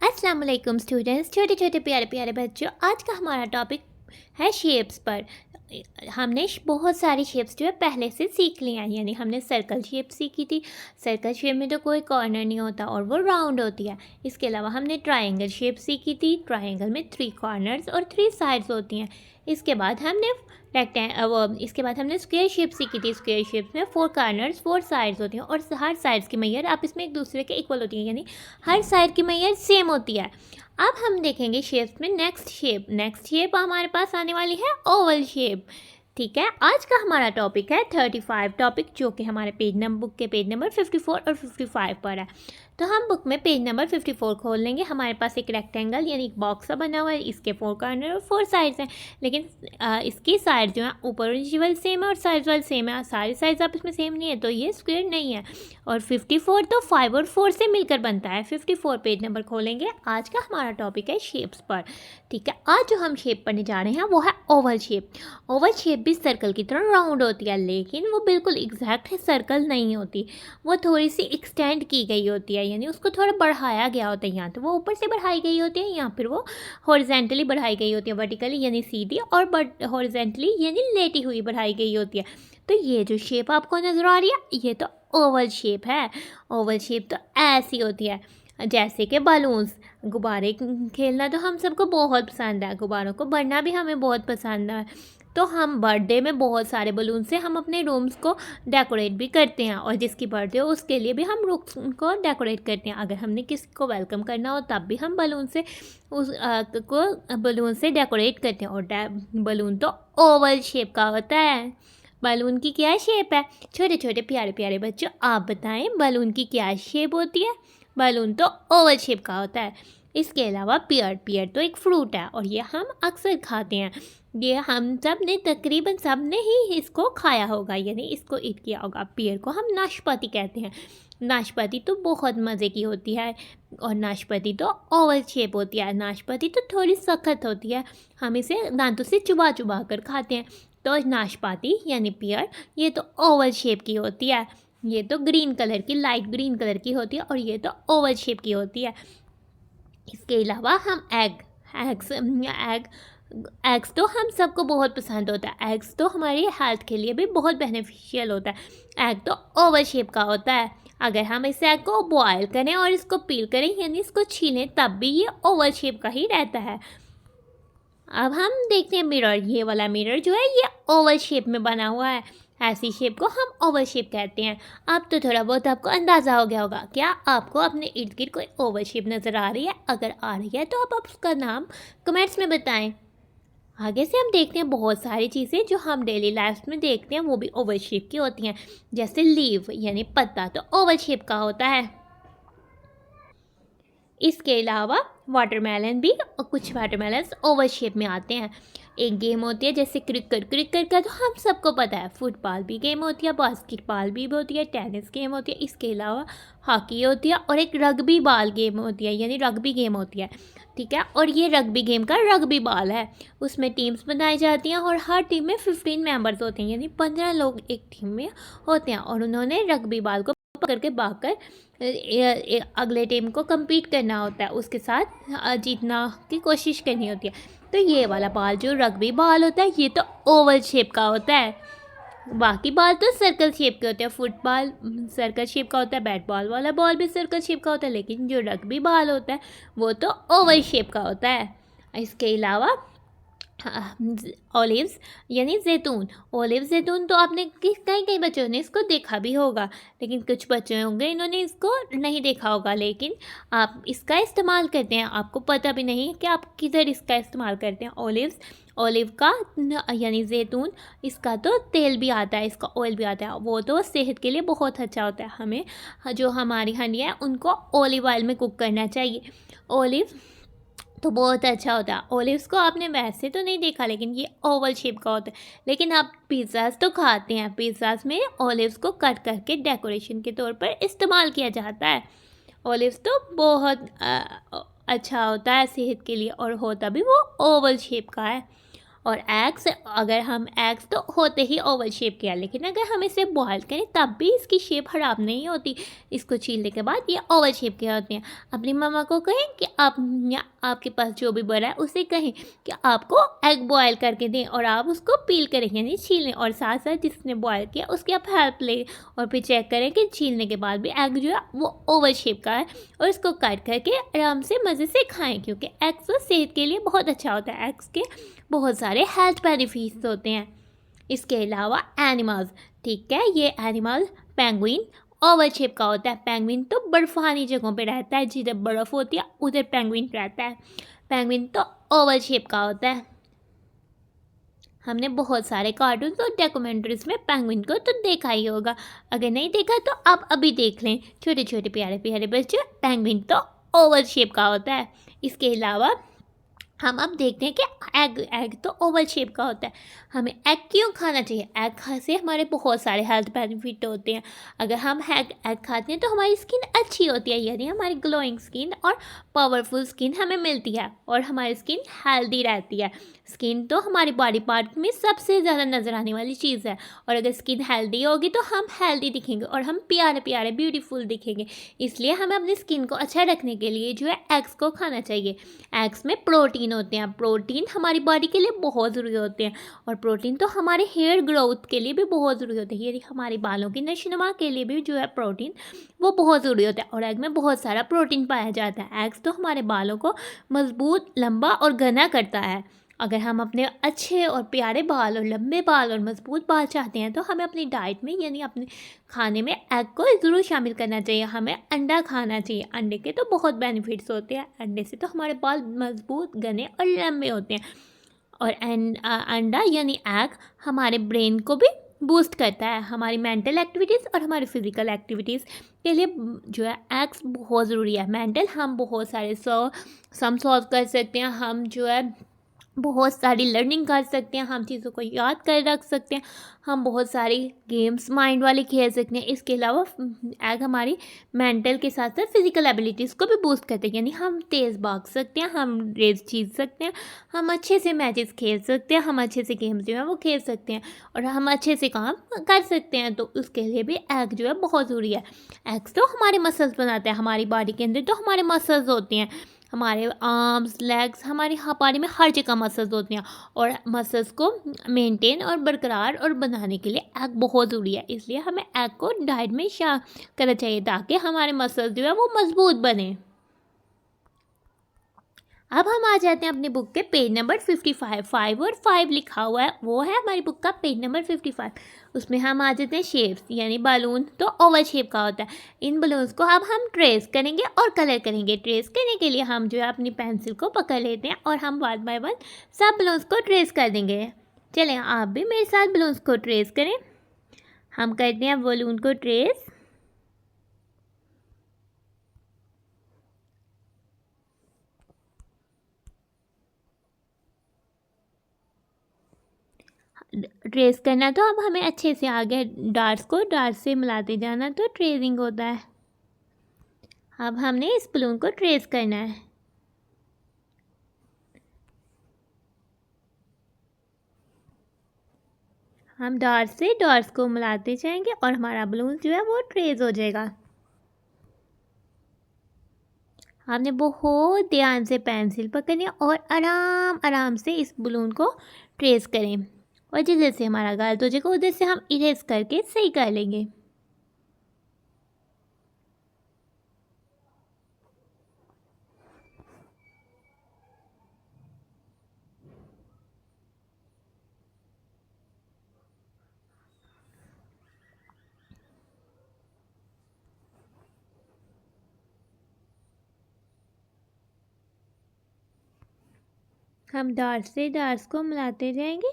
अस्सलाम वालेकुम स्टूडेंट्स, छोटे छोटे प्यारे प्यारे बच्चों। आज का हमारा टॉपिक है शेप्स पर। हमने बहुत सारी शेप्स जो है पहले से सीख ली हैं। यानी हमने सर्कल शेप सीखी थी। सर्कल शेप में तो कोई कॉर्नर नहीं होता और वो राउंड होती है। इसके अलावा हमने ट्रायंगल शेप सीखी थी। ट्रायंगल में 3 कॉर्नर्स और 3 साइड्स होती हैं। इसके बाद हमने इसके बाद हमने स्क्वायर शेप सीखी थी। स्क्वायर शेप में 4 कॉर्नर्स 4 साइड्स होती हैं और हर साइड्स की मैयर आप इसमें एक दूसरे के इक्वल होती है। यानी हर साइड की मैयर सेम होती है। अब हम देखेंगे शेप्स में नेक्स्ट शेप हमारे पास आने वाली है ओवल शेप। ठीक है, आज का हमारा टॉपिक है 35 टॉपिक, जो कि हमारे बुक के पेज नंबर 54 और 55 पर है। तो हम बुक में पेज नंबर 54 खोल लेंगे। हमारे पास एक रेक्टेंगल यानी एक बॉक्स सा बना हुआ है। इसके 4 कॉर्नर और 4 साइड्स हैं, लेकिन इसकी साइड जो है ऊपर वाली सेम है और साइड वाली सेम है। सारी साइड्स आप इसमें सेम नहीं है तो ये स्क्वायर नहीं है। और 54 तो 5 और 4 से मिलकर बनता है। 54 पेज नंबर खोलेंगे। आज का हमारा टॉपिक है शेप्स पर। ठीक है, आज जो हम शेप पढ़ने जा रहे हैं वो है ओवल शेप। ओवल शेप भी सर्कल की तरह राउंड होती है, लेकिन वो बिल्कुल एग्जैक्ट सर्कल नहीं होती। वो थोड़ी सी एक्सटेंड की गई होती है, यानी उसको थोड़ा बढ़ाया गया होता है। यहाँ तो वो ऊपर से बढ़ाई गई होती है, या फिर वो हॉरिजेंटली बढ़ाई गई होती है, वर्टिकली यानी सीधी, और हॉरिजेंटली यानी लेटी हुई बढ़ाई गई होती है। तो ये जो शेप आपको नज़र आ रही है ये तो ओवल शेप है। ओवल शेप तो ऐसी होती है जैसे कि बलून्स। गुब्बारे खेलना तो हम सबको बहुत पसंद है, गुब्बारों को बढ़ना भी हमें बहुत पसंद है। तो हम बर्थडे में बहुत सारे बलून से हम अपने रूम्स को डेकोरेट भी करते हैं, और जिसकी बर्थडे हो उसके लिए भी हम रूम्स को डेकोरेट करते हैं। अगर हमने किसी को वेलकम करना हो तब भी हम बलून से डेकोरेट करते हैं। और बलून तो ओवल शेप का होता है। बलून की क्या शेप है? छोटे छोटे प्यारे प्यारे बच्चों, आप बताएं बलून की क्या शेप होती है? बलून तो ओवल शेप का होता है। इसके अलावा पियर तो एक फ्रूट है और ये हम अक्सर खाते हैं। ये हम सब ने तकरीबन सब ने ही इसको खाया होगा, यानी इसको ईट किया होगा। पियर को हम नाशपाती कहते हैं। नाशपाती तो बहुत मज़े की होती है, और नाशपाती तो ओवल शेप होती है। नाशपाती तो थोड़ी सख्त होती है, हम इसे दांतों से चुबा चुबा कर खाते हैं। तो नाशपाती यानी पियर ये तो ओवल शेप की होती है। ये तो ग्रीन कलर की, लाइट ग्रीन कलर की होती है, और ये तो ओवल शेप की होती है। इसके अलावा हम एग्स तो हम सबको बहुत पसंद होता है। एग्स तो हमारी हेल्थ के लिए भी बहुत बेनिफिशियल होता है। एग तो ओवल शेप का होता है। अगर हम इस एग को बॉयल करें और इसको पील करें यानी इसको छीलें तब भी ये ओवल शेप का ही रहता है। अब हम देखते हैं मिरर। ये वाला मिरर जो है ये ओवल शेप में बना हुआ है। ऐसी शेप को हम ओवल शेप कहते हैं। अब तो थोड़ा बहुत आपको अंदाज़ा हो गया होगा। क्या आपको अपने इर्द गिर्द कोई ओवल शेप नज़र आ रही है? अगर आ रही है तो आप उसका नाम कमेंट्स में बताएं। आगे से हम देखते हैं बहुत सारी चीज़ें जो हम डेली लाइफ में देखते हैं वो भी ओवल शेप की होती हैं। जैसे लीव यानी पत्ता तो ओवल शेप का होता है। इसके अलावा वाटरमेलन भी, और कुछ वाटरमेलन्स ओवल शेप में आते हैं। एक गेम होती है जैसे क्रिकेट का तो हम सबको पता है। फुटबॉल भी गेम होती है, बास्केटबॉल भी होती है, टेनिस गेम होती है। इसके अलावा हॉकी होती है और एक रग्बी बॉल गेम होती है, यानी रग्बी गेम होती है। ठीक है, और ये रग्बी गेम का रग्बी बॉल है। उसमें टीम्स बनाई जाती हैं और हर टीम में 15 मेंबर्स होते हैं, यानी 15 लोग एक टीम में होते हैं, और उन्होंने रग्बी बॉल को पकड़ के भागकर अगले टीम को compete करना होता है, उसके साथ जीतना की कोशिश करनी होती है। तो ये वाला बॉल जो रग्बी बॉल होता है ये तो ओवल शेप का होता है। बाकी बॉल तो सर्कल शेप के होते हैं। फुटबॉल सर्कल शेप का होता है, बैट बॉल वाला बॉल भी सर्कल शेप का होता है, लेकिन जो रग्बी बॉल होता है वो तो ओवल शेप का होता है। इसके अलावा ओलिव्स यानी जैतून। जैतून तो आपने कई बच्चों ने इसको देखा भी होगा, लेकिन कुछ बच्चे होंगे इन्होंने इसको नहीं देखा होगा। लेकिन आप इसका इस्तेमाल करते हैं, आपको पता भी नहीं कि आप किधर इसका इस्तेमाल करते हैं। ओलिव का यानी जैतून, इसका तो तेल भी आता है, इसका ऑयल भी आता है। वो तो सेहत के लिए बहुत अच्छा होता है। हमें जो हमारी हंडियाँ हैं उनको ओलिव ऑयल में कुक करना चाहिए। ओलिव तो बहुत अच्छा होता है। ओलिव्स को आपने वैसे तो नहीं देखा, लेकिन ये ओवल शेप का होता है। लेकिन आप पिज़्ज़ाज़ तो खाते हैं, पिज़्ज़ाज़ में ओलिव्स को कट करके डेकोरेशन के तौर पर इस्तेमाल किया जाता है। ओलिव्स तो बहुत अच्छा होता है सेहत के लिए, और होता भी वो ओवल शेप का है। और एग्स, अगर हम एग्स तो होते ही ओवल शेप के हैं, लेकिन अगर हम इसे बॉयल करें तब भी इसकी शेप ख़राब नहीं होती। इसको छीलने के बाद ये ओवल शेप के होते हैं। अपनी मम्मा को कहें कि आप या आपके पास जो भी बड़ा है उसे कहें कि आपको एग बॉयल करके दें और आप उसको पील करें यानी छीलें, और साथ साथ जिसने बॉयल किया उसकी आप हेल्प लें और फिर चेक करें कि छीलने के बाद भी एग जो है वो ओवल शेप का है, और इसको कट करके आराम से मज़े से खाएं, क्योंकि एग्स तो सेहत के लिए बहुत अच्छा होता है। एग्स के बहुत सारे हेल्थ बेनिफिट्स होते हैं। इसके अलावा एनिमल्स, ठीक है, ये एनिमल पेंगुइन ओवल शेप का होता है। पेंगुइन तो बर्फानी जगहों पे रहता है, जिधर बर्फ़ होती है उधर पेंगुइन रहता है। पेंगुइन तो ओवल शेप का होता है। हमने बहुत सारे कार्टून्स और डॉक्यूमेंट्रीज में पेंगुइन को तो देखा ही होगा। अगर नहीं देखा तो आप अभी देख लें। छोटे छोटे प्यारे प्यारे बच्चे, पेंगुइन तो ओवल शेप का होता है। इसके अलावा हम अब देखते हैं कि एग तो ओवल शेप का होता है। हमें एग क्यों खाना चाहिए? एग से हमारे बहुत सारे हेल्थ बेनिफिट होते हैं। अगर हम एग खाते हैं तो हमारी स्किन अच्छी होती है, यानी हमारी ग्लोइंग स्किन और पावरफुल स्किन हमें मिलती है और हमारी स्किन हेल्दी रहती है। स्किन तो हमारी बॉडी पार्ट में सबसे ज़्यादा नज़र आने वाली चीज़ है, और अगर स्किन हेल्दी होगी तो हम हेल्दी दिखेंगे और हम प्यारे प्यारे ब्यूटीफुल दिखेंगे। इसलिए हमें अपनी स्किन को अच्छा रखने के लिए जो है एग्स को खाना चाहिए। एग्स में प्रोटीन होते हैं। प्रोटीन हमारी बॉडी के लिए बहुत ज़रूरी होते हैं, और प्रोटीन तो हमारे हेयर ग्रोथ के लिए भी बहुत ज़रूरी होते हैं, यानी हमारी बालों की नशोनुमा के लिए भी जो है प्रोटीन वो बहुत ज़रूरी होता है। और एग में बहुत सारा प्रोटीन पाया जाता है। एग्स तो हमारे बालों को मजबूत, लंबा और घना करता है। अगर हम अपने अच्छे और प्यारे बाल और लंबे बाल और मजबूत बाल चाहते हैं तो हमें अपनी डाइट में यानी अपने खाने में एग को ज़रूर शामिल करना चाहिए। हमें अंडा खाना चाहिए। अंडे के तो बहुत बेनिफिट्स होते हैं। अंडे से तो हमारे बाल मजबूत, घने और लंबे होते हैं। और अंडा यानी एग हमारे ब्रेन को भी बूस्ट करता है। हमारी मेंटल एक्टिविटीज़ और हमारी फिज़िकल एक्टिविटीज़ के लिए जो है एग्स बहुत ज़रूरी है। मेंटल, हम बहुत सारे सम सॉल्व कर सकते हैं। हम जो है बहुत सारी लर्निंग कर सकते हैं। हम चीज़ों को याद कर रख सकते हैं। हम बहुत सारी गेम्स माइंड वाले खेल सकते हैं। इसके अलावा एग हमारी मेंटल के साथ साथ फिजिकल एबिलिटीज़ को भी बूस्ट करते हैं, यानी हम तेज़ भाग सकते हैं, हम रेस जीत सकते हैं, हम अच्छे से मैचेस खेल सकते हैं, हम अच्छे से गेम्स जो है वो खेल सकते हैं, और हम अच्छे से काम कर सकते हैं। तो उसके लिए भी एग जो है बहुत ज़रूरी है। एग्स तो हमारे मसल्स बनाते हैं। हमारी बॉडी के अंदर तो हमारे मसल्स होते हैं। हमारे आर्म्स, लेग्स, हमारी बॉडी में हर जगह मसल्स होते हैं, और मसल्स को मेंटेन और बरकरार और बनाने के लिए एग बहुत ज़रूरी है। इसलिए हमें एग को डाइट में शामिल करना चाहिए ताकि हमारे मसल्स जो है वो मजबूत बने। अब हम आ जाते हैं अपनी बुक के पेज नंबर 55। 5 और 5 लिखा हुआ है, वो है हमारी बुक का पेज नंबर 55। उसमें हम आ जाते हैं शेप्स, यानी बलून तो ओवल शेप का होता है। इन बलून्स को अब हम ट्रेस करेंगे और कलर करेंगे। ट्रेस करने के लिए हम जो है अपनी पेंसिल को पकड़ लेते हैं और हम वन बाय वन सब बलून्स को ट्रेस कर देंगे। चलें, आप भी मेरे साथ बलून्स को ट्रेस करें। हम करते हैं बलून को ट्रेस। ट्रेस करना तो अब हमें अच्छे से आगे डार्ट्स को डार्ट से मिलाते जाना, तो ट्रेसिंग होता है। अब हमने इस बलून को ट्रेस करना है। हम डार्ट से डार्ट्स को मिलाते जाएंगे और हमारा बलून जो है वो ट्रेस हो जाएगा। आपने बहुत ध्यान से पेंसिल पकड़नी और आराम आराम से इस बलून को ट्रेस करें, और जिधर से हमारा गलत हो जाएगा उधर से हम इरेज करके सही कर लेंगे। हम डार्ट से डार्ट्स को मिलाते जाएंगे।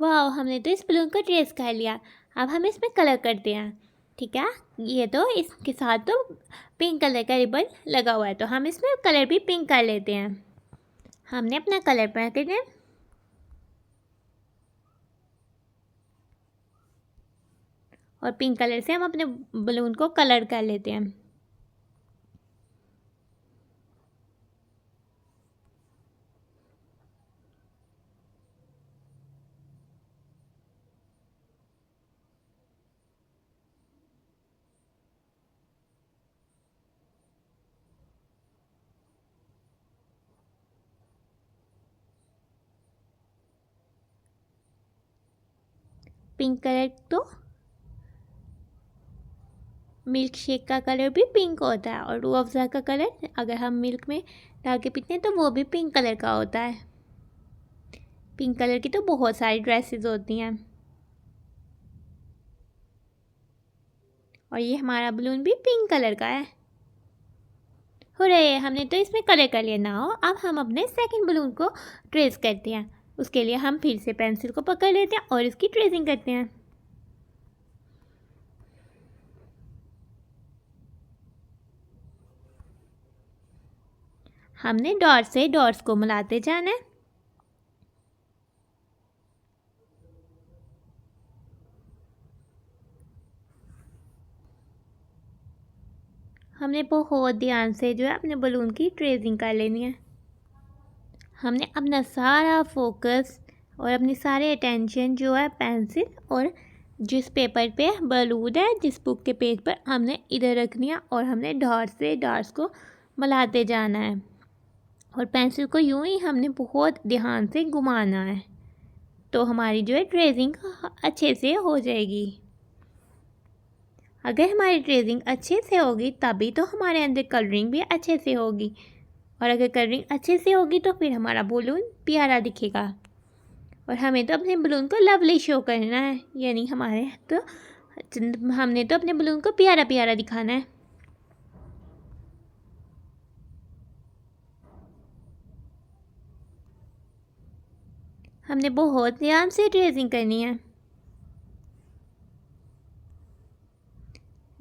वाह, हमने तो इस बलून को ट्रेस कर लिया। अब हम इसमें कलर करते हैं। ठीक है, ये तो इसके साथ तो पिंक कलर का रिबन लगा हुआ है, तो हम इसमें कलर भी पिंक कर लेते हैं। हमने अपना कलर पैकेट है, और पिंक कलर से हम अपने बलून को कलर कर लेते हैं। पिंक कलर तो मिल्क शेक का कलर भी पिंक होता है, और रूह अफ़ज़ा का कलर अगर हम मिल्क में डाल के पीते हैं तो वो भी पिंक कलर का होता है। पिंक कलर की तो बहुत सारी ड्रेसेस होती हैं, और ये हमारा बलून भी पिंक कलर का है। हुर्रे, हमने तो इसमें कलर कर लिया। ना हो, अब हम अपने सेकंड बलून को ट्रेस करते हैं। उसके लिए हम फिर से पेंसिल को पकड़ लेते हैं और इसकी ट्रेसिंग करते हैं। हमने डॉट से डॉट्स को मिलाते जाना है। हमने बहुत ध्यान से जो है अपने बलून की ट्रेसिंग कर लेनी है। हमने अपना सारा फोकस और अपनी सारे अटेंशन जो है पेंसिल और जिस पेपर पे बलून है, जिस बुक के पेज पर, हमने इधर रखनी है और हमने डॉट से डॉट्स को मिलाते जाना है। और पेंसिल को यूं ही हमने बहुत ध्यान से घुमाना है, तो हमारी जो है ट्रेसिंग अच्छे से हो जाएगी। अगर हमारी ट्रेसिंग अच्छे से होगी तभी तो हमारे अंदर कलरिंग भी अच्छे से होगी, और अगर कलरिंग अच्छे से होगी तो फिर हमारा बलून प्यारा दिखेगा। और हमें तो अपने बलून को लवली शो करना है, यानी हमने तो अपने बलून को प्यारा प्यारा दिखाना है। हमने बहुत ध्यान से ट्रेसिंग करनी है।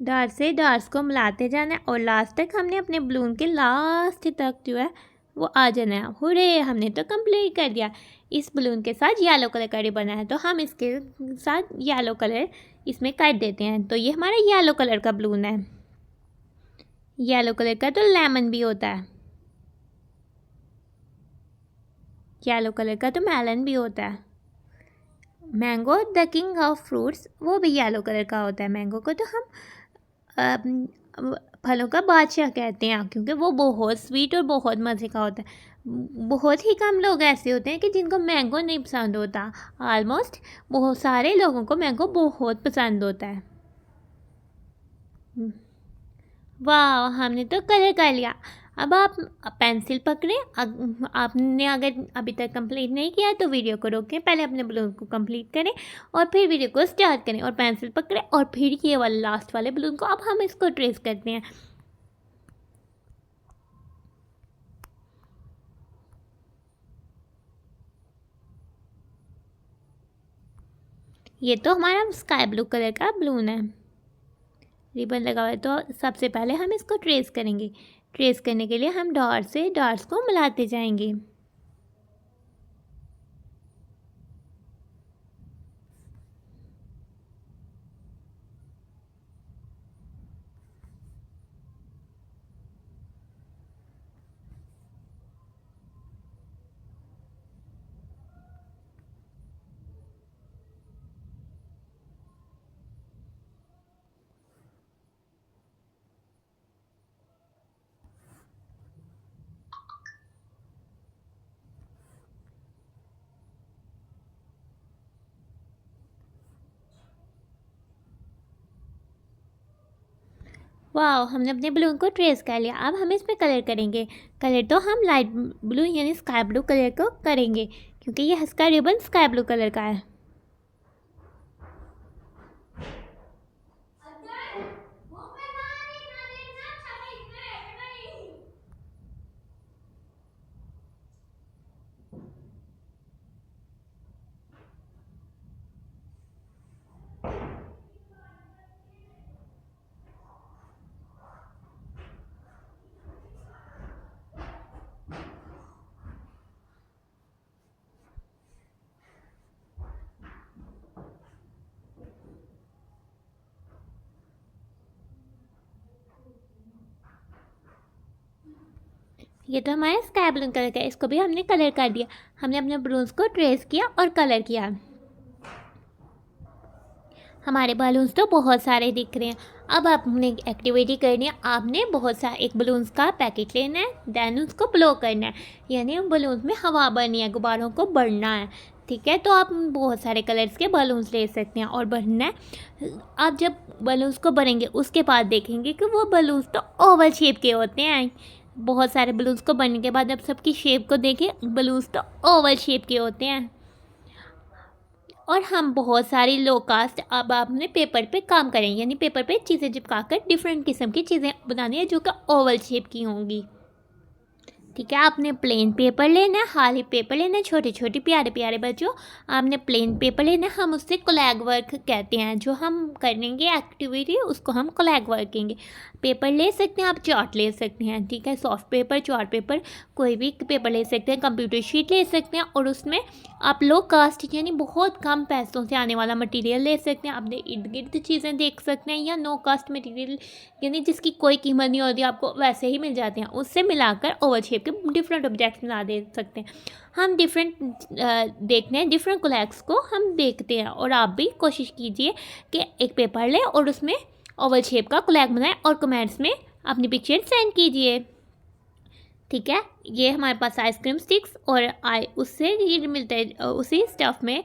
डार्ट से डार्ट्स को मिलाते जाना है और लास्ट तक हमने अपने बलून के लास्ट तक जो है वो आ जाना है। हुर्रे, हमने तो कंप्लीट कर दिया। इस बलून के साथ येलो कलर का रिबन है, तो हम इसके साथ येलो कलर इसमें कर देते हैं। तो ये हमारा येलो कलर का बलून है। येलो कलर का तो लेमन भी होता है, येलो कलर का तो मेलन भी होता है। Mango the king of fruits, वो भी येलो कलर का होता है। मैंगो को तो हम फलों का बादशाह कहते हैं, क्योंकि वो बहुत स्वीट और बहुत मज़े का होता है। बहुत ही कम लोग ऐसे होते हैं कि जिनको मैंगो नहीं पसंद होता। ऑलमोस्ट बहुत सारे लोगों को मैंगो बहुत पसंद होता है। वाह, हमने तो कलर कर लिया। अब आप पेंसिल पकड़ें। आपने अगर अभी तक कंप्लीट नहीं किया तो वीडियो को रोकें, पहले अपने बलून को कंप्लीट करें और फिर वीडियो को स्टार्ट करें, और पेंसिल पकड़ें और फिर ये वाला लास्ट वाले बलून को अब हम इसको ट्रेस करते हैं। ये तो हमारा स्काई ब्लू कलर का बलून है, रिबन लगा हुआ है। तो सबसे पहले हम इसको ट्रेस करेंगे। ट्रेस करने के लिए हम डॉट से डॉट्स को मिलाते जाएंगे। वाह, हमने अपने बलून को ट्रेस कर लिया। अब हम इसमें कलर करेंगे। कलर तो हम लाइट ब्लू यानी स्काई ब्लू कलर को करेंगे, क्योंकि ये इसका रिबन स्काई ब्लू कलर का है। ये तो हमारा स्काई ब्लू कलर का है, इसको भी हमने कलर कर दिया। हमने अपने बलून्स को ट्रेस किया और कलर किया। हमारे बलून्स तो बहुत सारे दिख रहे हैं। अब आपने एक्टिविटी करनी है, आपने बहुत सारा एक बलून्स का पैकेट लेना है, देन उसको ब्लो करना है, यानी बलून्स में हवा भरनी है, गुब्बारों को बढ़ना है। ठीक है, तो आप बहुत सारे कलर्स के बलून्स ले सकते हैं और भरना है। आप जब बलून्स को भरेंगे उसके बाद देखेंगे कि वो बलून्स तो ओवल शेप के होते हैं। बहुत सारे बलून्स को भरने के बाद जब सबकी शेप को देखें, बलून्स तो ओवल शेप के होते हैं। और हम बहुत सारी लो कास्ट अब आपने पेपर पे काम करेंगे, यानी पेपर पे चीज़ें चिपका कर डिफरेंट किस्म की चीज़ें बनानी है जो कि ओवल शेप की होंगी। ठीक है, आपने प्लेन पेपर लेना है, खाली पेपर लेना है। छोटे छोटे प्यारे प्यारे बच्चों, आपने प्लेन पेपर लेना है, हम उससे कोलैग वर्क कहते हैं। जो हम करेंगे एक्टिविटी उसको हम कोलैग वर्क कहेंगे। पेपर ले सकते हैं आप, चार्ट ले सकते हैं। ठीक है, सॉफ्ट पेपर, चार्ट पेपर, कोई भी पेपर ले सकते हैं, कंप्यूटर शीट ले सकते हैं। और उसमें आप लो कास्ट यानी बहुत कम पैसों से आने वाला मटेरियल ले सकते हैं। अपने इर्द गिर्द चीज़ें देख सकते हैं, या नो कास्ट मटेरियल यानी जिसकी कोई कीमत नहीं होती, आपको वैसे ही मिल जाते हैं, उससे मिलाकर ओवल शेप के डिफरेंट ऑब्जेक्ट्स बना दे सकते हैं। हम डिफरेंट देखने हैं, डिफरेंट कोलैग्स को हम देखते हैं। और आप भी कोशिश कीजिए कि एक पेपर लें और उसमें ओवल शेप का कोलैग बनाएं और कमेंट्स में अपनी पिक्चर सेंड कीजिए। ठीक है, ये हमारे पास आइसक्रीम स्टिक्स और उससे ये मिलता है, उसी स्टफ़ में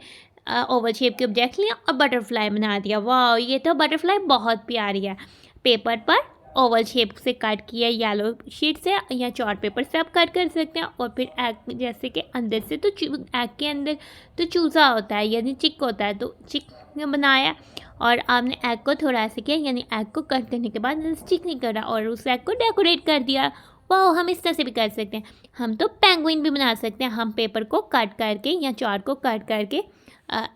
ओवल शेप के ऑब्जेक्ट लिया और बटरफ्लाई बना दिया। वाह, ये तो बटरफ्लाई बहुत प्यारी है। पेपर पर ओवल शेप से कट किया, येलो शीट से या चार्ट पेपर से आप कट कर सकते हैं। और फिर एग, जैसे कि अंदर से तो एग के अंदर तो चूज़ा होता है यानी चिक होता है, तो चिक बनाया और आपने एग को थोड़ा ऐसे किया, यानी एग को कट करने के बाद चिक नहीं करा और उस एग को डेकोरेट कर दिया। वाह, हम इस तरह से भी कर सकते हैं। हम तो पेंगुइन भी बना सकते हैं। हम पेपर को कट करके या चार्ट को कट करके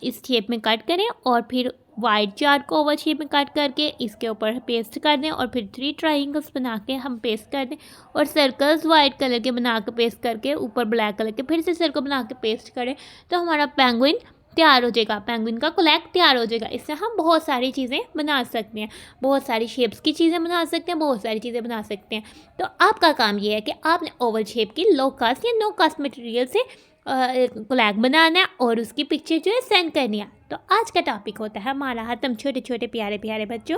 इस शेप में कट करें और फिर वाइट चार्ट को ओवल शेप में कट करके इसके ऊपर पेस्ट कर दें और फिर 3 ट्रायंगल्स बना के हम पेस्ट कर दें और सर्कल्स वाइट कलर के बना के पेस्ट करके ऊपर ब्लैक कलर के फिर से सर्कल बना के पेस्ट करें, तो हमारा पेंगुइन तैयार हो जाएगा, पेंगुइन का कोलैग तैयार हो जाएगा। इससे हम बहुत सारी चीज़ें बना सकते हैं, बहुत सारी शेप्स की चीज़ें बना सकते हैं, बहुत सारी चीज़ें बना सकते हैं। तो आपका काम ये है कि आपने ओवल शेप की लो कास्ट या नो कास्ट मटेरियल से कोलैग बनाना है और उसकी पिक्चर जो है सेंड करनी है। तो आज का टॉपिक होता है हमारा खत्म, छोटे छोटे प्यारे प्यारे बच्चों।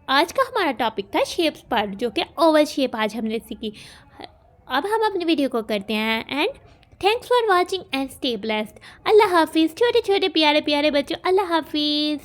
आज का हमारा टॉपिक था शेप्स पर, जो कि ओवल शेप आज हमने सीखी। अब हम अपनी वीडियो को करते हैं and thanks for watching and stay blessed. अल्लाह हाफिज़ छोटे छोटे प्यारे प्यारे बच्चों, अल्लाह हाफिज़।